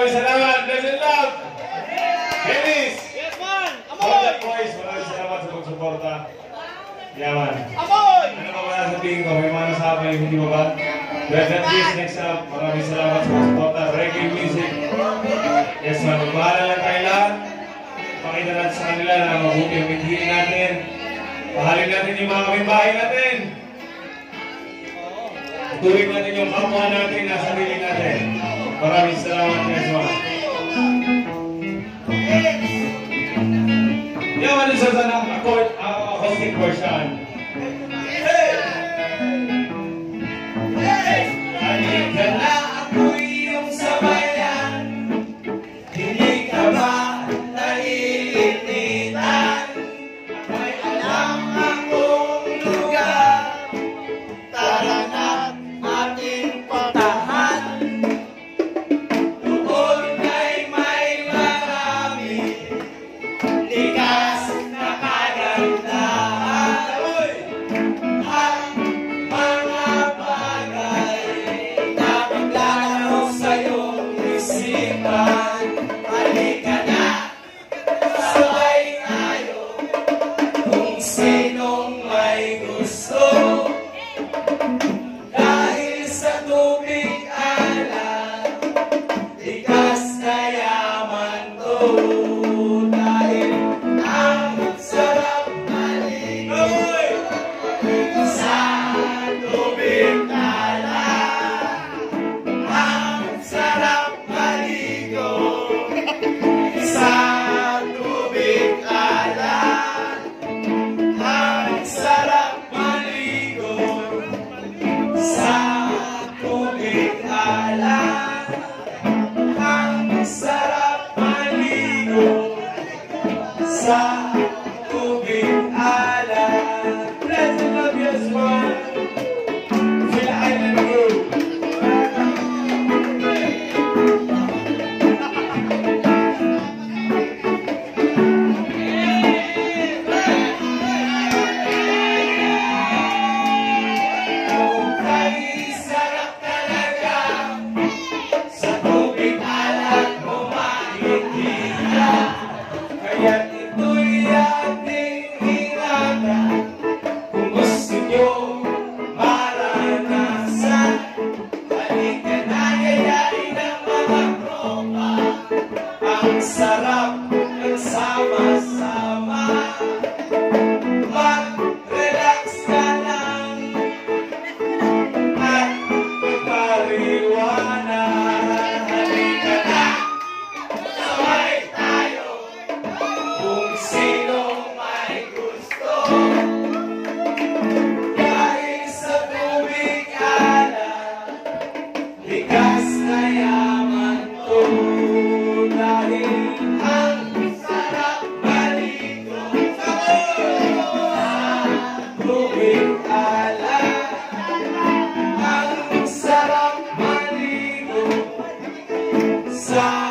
Maraming salamat. Blessed love. Dennis. Yes, man. Amoy. Boys, maraming salamat sa pagsuporta. Yaman. Amoy. Ano ba wala sabihin ko? May mga nasabi, hindi ba ba? Blessed peace next up. Maraming salamat sa pagsuporta. Reggae music. Yes, man. Magbahala lang kayo lahat. Pakita natin sa kanila na mabuti ang pintihin natin. Pahalin natin yung mga kapitbahay natin. Tuwing natin yung kapwa natin na sarili natin. Maraming salamat, guys. Yaman isa sa acoustic version. Hey! Hey! Halika na ako'y iyong sabayan. Hindi ka ba naiinitan? May alam akong lugar. Tara na't ating patahan. Doon ay may marami likas na kagandahan. Ang mga bagay na maglalaro sa iyong isipan. Halika na, sabay tayo kung sinong may gusto. Dahil sa tubig alat, likas na yaman to. Dahil ang sarap maligo sa tubig alat. Ang sarap maligo sa tubig alat. Ang sarap maligo sa tubig alat. Ang sarap maligo sa tubig alat. Let's love you as one. Sila Island Group. Ay, sarap talaga sa tubig alat makikita. Kaya ito'y ating ingatan kung gusto nyo maranasan. Halika na, yayain ng mga tropa. Ang sarap ng sama-sama. Mag-relax ka lang at pariwanan. Halika na, sabay tayo kung sino may gusto. Dahil sa tubig alat, likas na yaman to. Dahil ang sarap maligo sa tubig alat. Ang sarap maligo sa